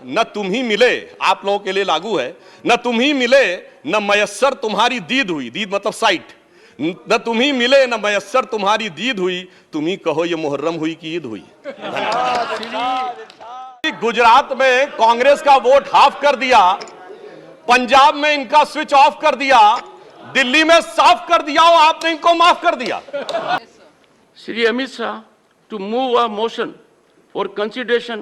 न तुम ही मिले, आप लोगों के लिए लागू है, न तुम ही मिले न मयस्सर तुम्हारी दीद हुई, दीद मतलब साइट, न तुम ही मिले न मयस्सर तुम्हारी दीद हुई, तुम ही कहो ये मुहर्रम हुई कि ईद हुई। गुजरात में कांग्रेस का वोट हाफ कर दिया, पंजाब में इनका स्विच ऑफ कर दिया, दिल्ली में साफ कर दिया और आपने इनको माफ कर दिया। Shri Amit Shah to move a motion for consideration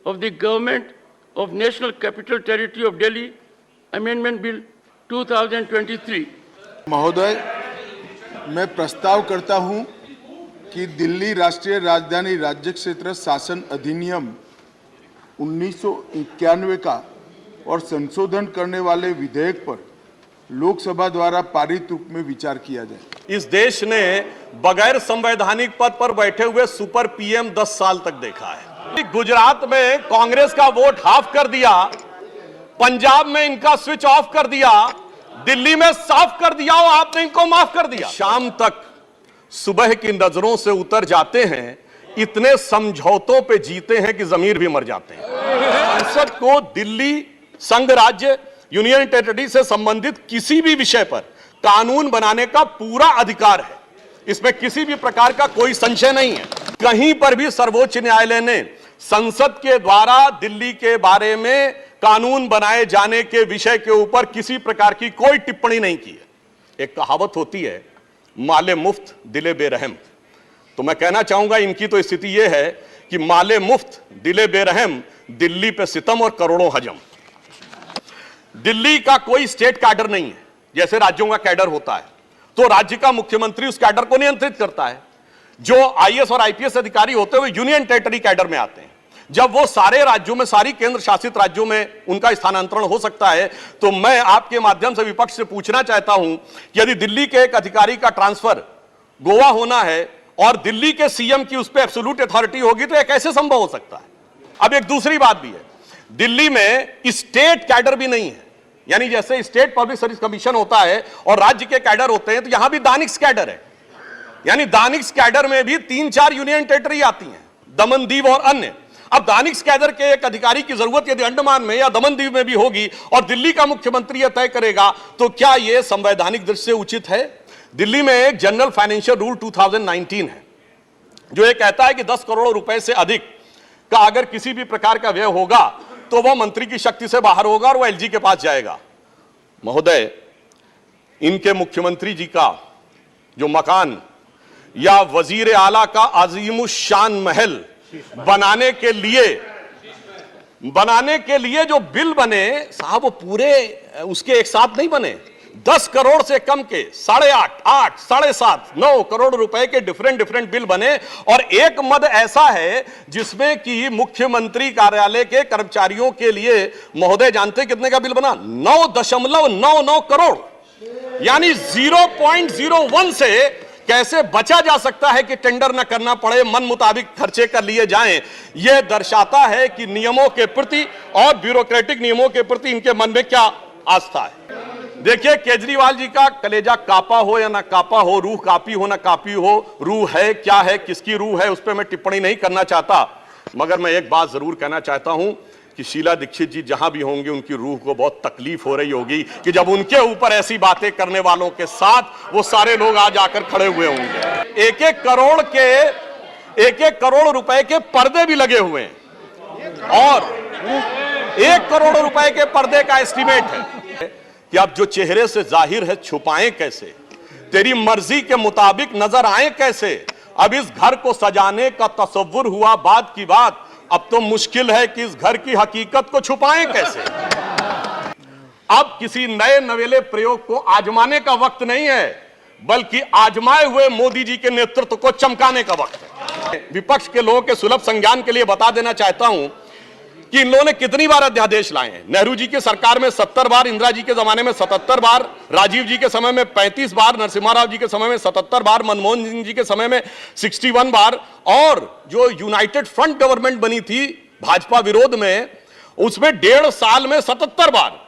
of the Government of National Capital Territory of Delhi Amendment Bill 2023। महोदय, मैं प्रस्ताव करता हूं कि दिल्ली राष्ट्रीय राजधानी राज्य क्षेत्र शासन अधिनियम 1991 का और संशोधन करने वाले विधेयक पर लोकसभा द्वारा पारित रूप में विचार किया जाए। इस देश ने बगैर संवैधानिक पद पर बैठे हुए सुपर पीएम 10 साल तक देखा है। गुजरात में कांग्रेस का वोट हाफ कर दिया, पंजाब में इनका स्विच ऑफ कर दिया, दिल्ली में साफ कर दिया और आपने इनको माफ कर दिया। शाम तक सुबह की नजरों से उतर जाते हैं, इतने समझौतों पे जीते हैं कि जमीर भी मर जाते हैं। संसद को दिल्ली संघ राज्य यूनियन टेरिटरी से संबंधित किसी भी विषय पर कानून बनाने का पूरा अधिकार है, इसमें किसी भी प्रकार का कोई संशय नहीं है। कहीं पर भी सर्वोच्च न्यायालय ने संसद के द्वारा दिल्ली के बारे में कानून बनाए जाने के विषय के ऊपर किसी प्रकार की कोई टिप्पणी नहीं की है। एक कहावत होती है, माले मुफ्त दिले बेरहम। तो मैं कहना चाहूंगा इनकी तो स्थिति यह है कि माले मुफ्त दिले बेरहम, दिल्ली पे सितम और करोड़ों हजम। दिल्ली का कोई स्टेट कैडर नहीं है, जैसे राज्यों का कैडर होता है तो राज्य का मुख्यमंत्री उस कैडर को नियंत्रित करता है। जो आईएएस और आईपीएस अधिकारी होते हुए यूनियन टेरिटरी कैडर में आते हैं, जब वो सारे राज्यों में, सारी केंद्र शासित राज्यों में उनका स्थानांतरण हो सकता है, तो मैं आपके माध्यम से विपक्ष से पूछना चाहता हूं कि यदि दिल्ली के एक अधिकारी का ट्रांसफर गोवा होना है और दिल्ली के सीएम की उस पर एब्सोल्यूट अथॉरिटी होगी तो यह कैसे संभव हो सकता है। अब एक दूसरी बात भी है, दिल्ली में स्टेट कैडर भी नहीं है, यानी जैसे स्टेट पब्लिक सर्विस कमीशन होता है और राज्य के कैडर होते हैं, तो यहां भी दानिक्स कैडर है, यानी दानिक्स कैडर में भी 3-4 यूनियन टेरिटरी आती हैं, दमन दीव और अन्य। अब दानिक्स कैडर के एक अधिकारी की जरूरत यदि अंडमान में या दमन दीव में भी होगी और दिल्ली का मुख्यमंत्री यह तय करेगा, तो क्या यह संवैधानिक दृष्टि से उचित है। दिल्ली में एक जनरल फाइनेंशियल रूल 2019 है जो ये कहता है कि 10 करोड़ रुपए से अधिक का अगर किसी भी प्रकार का व्यय होगा तो वह मंत्री की शक्ति से बाहर होगा और वह एलजी के पास जाएगा। महोदय, इनके मुख्यमंत्री जी का जो मकान या वजीर आला का अजीमुशान महल बनाने के लिए जो बिल बने साहब, वो पूरे उसके एक साथ नहीं बने। 10 करोड़ से कम के 8.5, 8, 7.5, 9 करोड़ रुपए के डिफरेंट बिल बने और एक मद ऐसा है जिसमें कि मुख्यमंत्री कार्यालय के कर्मचारियों के लिए, महोदय जानते कितने का बिल बना? 9.99 करोड़, यानी 0.01 से कैसे बचा जा सकता है कि टेंडर न करना पड़े, मन मुताबिक खर्चे कर लिए जाएं। यह दर्शाता है कि नियमों के प्रति और ब्यूरोक्रेटिक नियमों के प्रति इनके मन में क्या आस्था है। देखिए, केजरीवाल जी का कलेजा कापा हो या ना कापा हो, रूह कापी हो ना कापी हो, रूह है क्या है, किसकी रूह है, उस पर मैं टिप्पणी नहीं करना चाहता, मगर मैं एक बात जरूर कहना चाहता हूं कि शीला दीक्षित जी जहां भी होंगे उनकी रूह को बहुत तकलीफ हो रही होगी कि जब उनके ऊपर ऐसी बातें करने वालों के साथ वो सारे लोग आज आकर खड़े हुए होंगे। एक करोड़ रुपए के पर्दे भी लगे हुए हैं और 1 करोड़ रुपए के पर्दे का एस्टीमेट है कि अब जो चेहरे से जाहिर है छुपाएं कैसे, तेरी मर्जी के मुताबिक नजर आए कैसे। अब इस घर को सजाने का तसव्वुर हुआ बात की बात, अब तो मुश्किल है कि इस घर की हकीकत को छुपाएं कैसे। अब किसी नए नवेले प्रयोग को आजमाने का वक्त नहीं है, बल्कि आजमाए हुए मोदी जी के नेतृत्व को चमकाने का वक्त है। विपक्ष के लोगों के सुलभ संज्ञान के लिए बता देना चाहता हूं कि इन लोगों ने कितनी बार अध्यादेश लाए हैं। नेहरू जी की सरकार में 70 बार, इंदिरा जी के जमाने में 77 बार, राजीव जी के समय में 35 बार, नरसिम्हा राव जी के समय में 77 बार, मनमोहन सिंह जी के समय में 61 बार, और जो यूनाइटेड फ्रंट गवर्नमेंट बनी थी भाजपा विरोध में, उसमें 1.5 साल में 77 बार।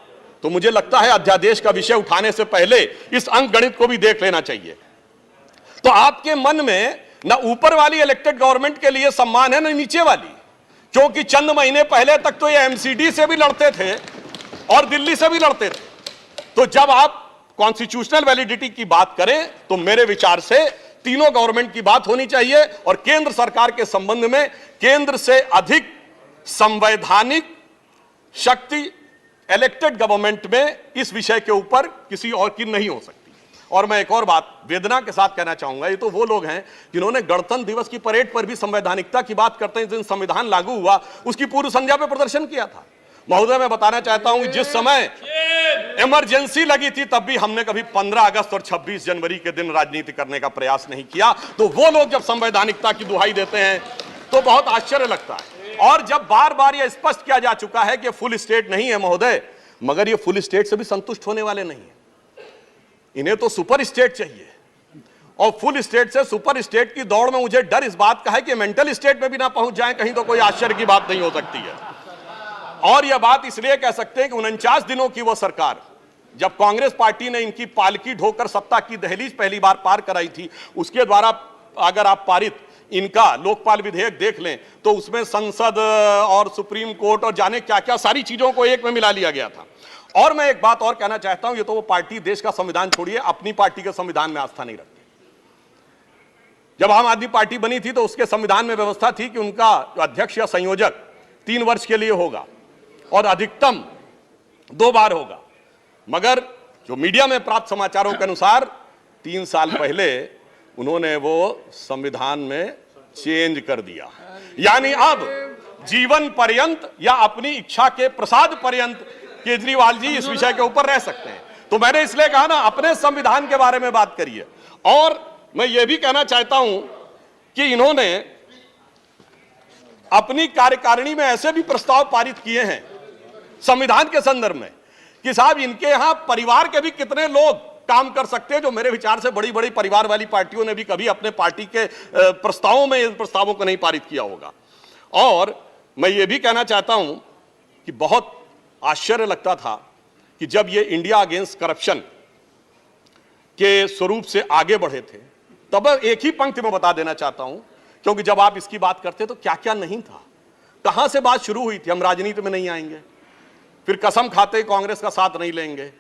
तो मुझे लगता है अध्यादेश का विषय उठाने से पहले इस अंक गणित को भी देख लेना चाहिए। तो आपके मन में न ऊपर वाली इलेक्टेड गवर्नमेंट के लिए सम्मान है न नीचे वाली, क्योंकि चंद महीने पहले तक तो ये एमसीडी से भी लड़ते थे और दिल्ली से भी लड़ते थे। तो जब आप कॉन्स्टिट्यूशनल वैलिडिटी की बात करें तो मेरे विचार से तीनों गवर्नमेंट की बात होनी चाहिए और केंद्र सरकार के संबंध में केंद्र से अधिक संवैधानिक शक्ति इलेक्टेड गवर्नमेंट में इस विषय के ऊपर किसी और की नहीं हो सकती। और मैं एक और बात वेदना के साथ कहना चाहूंगा, ये तो वो लोग हैं जिन्होंने गणतंत्र दिवस की परेड पर भी संवैधानिकता की बात करते हैं, जिस दिन संविधान लागू हुआ उसकी पूर्व संध्या पे प्रदर्शन किया था। महोदय, मैं बताना चाहता हूं कि जिस समय इमरजेंसी लगी थी तब भी हमने कभी 15 अगस्त और 26 जनवरी के दिन राजनीति करने का प्रयास नहीं किया। तो वो लोग जब संवैधानिकता की दुहाई देते हैं तो बहुत आश्चर्य लगता है। और जब बार बार यह स्पष्ट किया जा चुका है कि फुल स्टेट नहीं है महोदय, मगर ये फुल स्टेट से भी संतुष्ट होने वाले नहीं है, इन्हें तो सुपर स्टेट चाहिए। और फुल स्टेट से सुपर स्टेट की दौड़ में मुझे डर इस बात का है कि मेंटल स्टेट में भी ना पहुंच जाए कहीं, तो कोई आश्चर्य की बात नहीं हो सकती है। और यह बात इसलिए कह सकते हैं कि 49 दिनों की वो सरकार, जब कांग्रेस पार्टी ने इनकी पालकी ढोकर सत्ता की दहलीज पहली बार पार कराई थी, उसके द्वारा अगर आप पारित इनका लोकपाल विधेयक देख लें तो उसमें संसद और सुप्रीम कोर्ट और जाने क्या क्या सारी चीजों को एक में मिला लिया गया था। और मैं एक बात और कहना चाहता हूं, ये तो वो पार्टी देश का संविधान छोड़िए, अपनी पार्टी के संविधान में आस्था नहीं रखती। जब आम आदमी पार्टी बनी थी तो उसके संविधान में व्यवस्था थी कि उनका अध्यक्ष या संयोजक 3 वर्ष के लिए होगा और अधिकतम 2 बार होगा। मगर जो मीडिया में प्राप्त समाचारों के अनुसार 3 साल पहले उन्होंने वो संविधान में चेंज कर दिया, यानी अब जीवन पर्यंत या अपनी इच्छा के प्रसाद पर्यंत केजरीवाल जी इस विषय के ऊपर रह सकते हैं। तो मैंने इसलिए कहा ना, अपने संविधान के बारे में बात करिए। और मैं ये भी कहना चाहता हूं कि इन्होंने अपनी कार्यकारिणी में ऐसे भी प्रस्ताव पारित किए हैं संविधान के संदर्भ में कि साहब इनके यहां परिवार के भी कितने लोग काम कर सकते हैं, जो मेरे विचार से बड़ी बड़ी परिवार वाली पार्टियों ने भी कभी अपने पार्टी के प्रस्तावों में इन प्रस्तावों को नहीं पारित किया होगा। और मैं ये भी कहना चाहता हूं कि बहुत आश्चर्य लगता था कि जब ये इंडिया अगेंस्ट करप्शन के स्वरूप से आगे बढ़े थे, तब एक ही पंक्ति में बता देना चाहता हूं, क्योंकि जब आप इसकी बात करते तो क्या क्या नहीं था, कहां से बात शुरू हुई थी। हम राजनीति में नहीं आएंगे, फिर कसम खाते कांग्रेस का साथ नहीं लेंगे,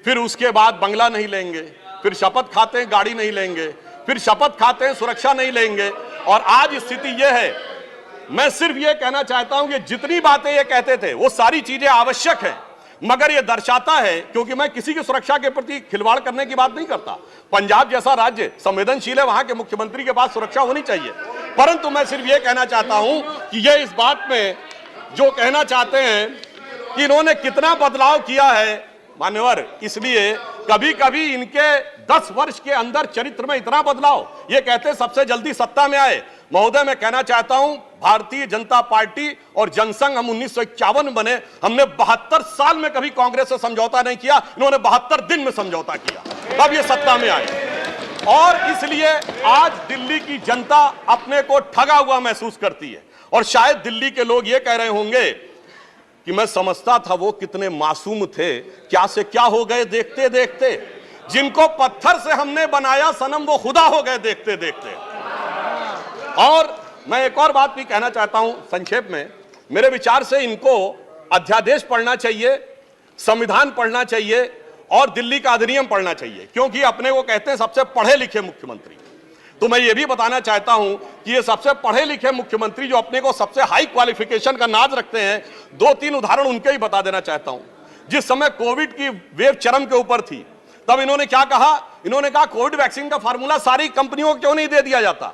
फिर उसके बाद बंगला नहीं लेंगे, फिर शपथ खाते हैं गाड़ी नहीं लेंगे, फिर शपथ खाते हैं सुरक्षा नहीं लेंगे। और आज स्थिति यह है, मैं सिर्फ यह कहना चाहता हूं कि जितनी बातें ये कहते थे वो सारी चीजें आवश्यक है, मगर यह दर्शाता है, क्योंकि मैं किसी की सुरक्षा के प्रति खिलवाड़ करने की बात नहीं करता, पंजाब जैसा राज्य संवेदनशील है, वहां के मुख्यमंत्री के पास सुरक्षा होनी चाहिए। परंतु मैं सिर्फ यह कहना चाहता हूं कि यह इस बात में जो कहना चाहते हैं कि इन्होंने कितना बदलाव किया है मान्यवर, इसलिए कभी कभी इनके 10 वर्ष के अंदर चरित्र में इतना बदलाव, ये कहते सबसे जल्दी सत्ता में आए। महोदय, मैं कहना चाहता हूं भारतीय जनता पार्टी और जनसंघ, हम 1951 बने, हमने 72 साल में कभी कांग्रेस से समझौता नहीं किया, इन्होंने 72 दिन में समझौता किया, तब ये सत्ता में आए। और इसलिए आज दिल्ली की जनता अपने को ठगा हुआ महसूस करती है। और शायद दिल्ली के लोग ये कह रहे होंगे कि मैं समझता था वो कितने मासूम थे, क्या से क्या हो गए देखते देखते, जिनको पत्थर से हमने बनाया सनम वो खुदा हो गए देखते देखते। और मैं एक और बात भी कहना चाहता हूं संक्षेप में, मेरे विचार से इनको अध्यादेश पढ़ना चाहिए, संविधान पढ़ना चाहिए और दिल्ली का अधिनियम पढ़ना चाहिए, क्योंकि अपने को कहते हैं सबसे पढ़े लिखे मुख्यमंत्री। तो मैं ये भी बताना चाहता हूं कि ये सबसे पढ़े लिखे मुख्यमंत्री जो अपने को सबसे हाई क्वालिफिकेशन का नाज रखते हैं, 2-3 उदाहरण उनके ही बता देना चाहता हूं। जिस समय कोविड की वेव चरम के ऊपर थी, तब इन्होंने क्या कहा, इन्होंने कहा कोविड वैक्सीन का फार्मूला सारी कंपनियों को क्यों नहीं दे दिया जाता।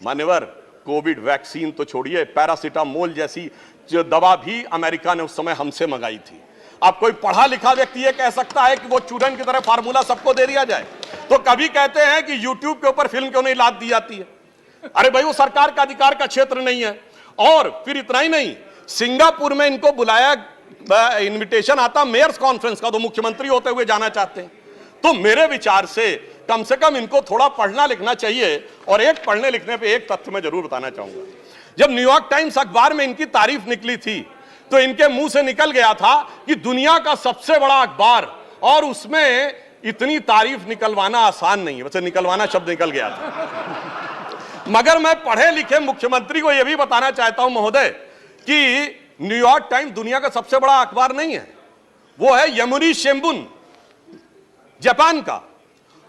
मान्यवर, कोविड वैक्सीन तो छोड़िए, पैरासीटामोल जैसी जो दवा भी अमेरिका ने उस समय हमसे मंगाई थी। अब कोई पढ़ा लिखा व्यक्ति ये कह सकता है कि वो चूरन की तरह फार्मूला सबको दे दिया जाए। तो कभी कहते हैं कि यूट्यूब के ऊपर फिल्म क्यों नहीं लाद दी जाती है। अरे भाई, वो सरकार का अधिकार का क्षेत्र नहीं है। और फिर इतना ही नहीं, सिंगापुर में इनको बुलाया, इनविटेशन आता मेयर्स कॉन्फ्रेंस का, तो मुख्यमंत्री होते हुए जाना चाहते हैं। तो मेरे विचार से कम इनको थोड़ा पढ़ना लिखना चाहिए। और एक पढ़ने लिखने पे एक तथ्य मैं जरूर बताना चाहूंगा, जब न्यूयॉर्क टाइम्स अखबार में इनकी तारीफ निकली थी तो इनके मुंह से निकल गया था कि दुनिया का सबसे बड़ा अखबार, और उसमें इतनी तारीफ निकलवाना आसान नहीं है। वैसे निकलवाना शब्द निकल गया था। मगर मैं पढ़े लिखे मुख्यमंत्री को यह भी बताना चाहता हूं महोदय कि न्यूयॉर्क टाइम्स दुनिया का सबसे बड़ा अखबार नहीं है, वो है यमुनी शिंबुन जापान का।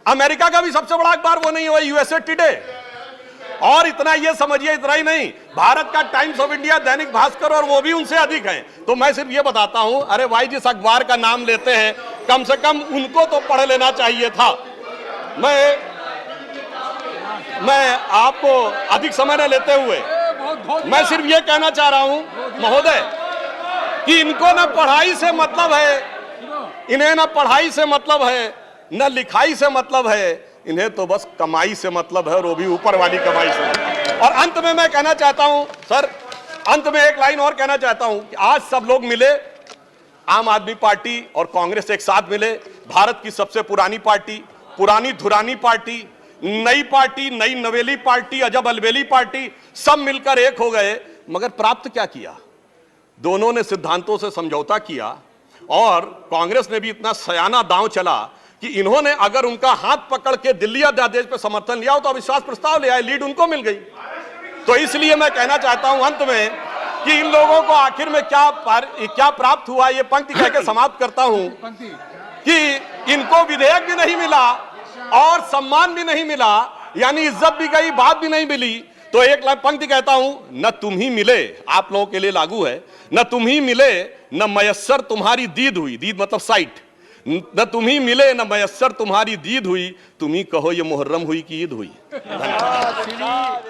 अमेरिका का भी सबसे बड़ा अखबार वो नहीं है, वो यूएसए टुडे। और इतना ये समझिए, इतना ही नहीं, भारत का times of India, Dainik Bhaskar, और वो भी उनसे अधिक है। तो मैं सिर्फ ये बताता हूं, अरे भाई जिस अखबार का नाम लेते हैं कम से कम उनको तो पढ़ लेना चाहिए था। मैं आपको अधिक समय न लेते हुए मैं सिर्फ ये कहना चाह रहा हूं महोदय कि इनको ना पढ़ाई से मतलब है, इन्हें ना पढ़ाई से मतलब है, न लिखाई से मतलब है, इन्हें तो बस कमाई से मतलब है, और वो भी ऊपर वाली कमाई से। और अंत में मैं कहना चाहता हूं सर, अंत में एक लाइन और कहना चाहता हूं कि आज सब लोग मिले, आम आदमी पार्टी और कांग्रेस एक साथ मिले, भारत की सबसे पुरानी पार्टी, पुरानी धुरानी पार्टी, नई पार्टी, नई नवेली पार्टी, अजब अलबेली पार्टी, सब मिलकर एक हो गए। मगर प्राप्त क्या किया? दोनों ने सिद्धांतों से समझौता किया, और कांग्रेस ने भी इतना सयाना दांव चला कि इन्होंने अगर उनका हाथ पकड़ के दिल्ली अध्यादेश पर समर्थन लिया हो तो अविश्वास प्रस्ताव ले आए, लीड उनको मिल गई। तो इसलिए मैं कहना चाहता हूं अंत में कि इन लोगों को आखिर में क्या प्राप्त हुआ, ये पंक्ति कह के समाप्त करता हूं कि इनको विधेयक भी नहीं मिला और सम्मान भी नहीं मिला, यानी इज्जत भी गई, बात भी नहीं मिली। तो एक पंक्ति कहता हूं, न तुम ही मिले, आप लोगों के लिए लागू है, न तुम ही मिले न मयस्सर तुम्हारी दीद हुई, दीद मतलब साइट, न तुम ही मिले न मयस्सर तुम्हारी दीद हुई, तुम ही कहो ये मुहर्रम हुई कि ईद हुई। धन्यवाद।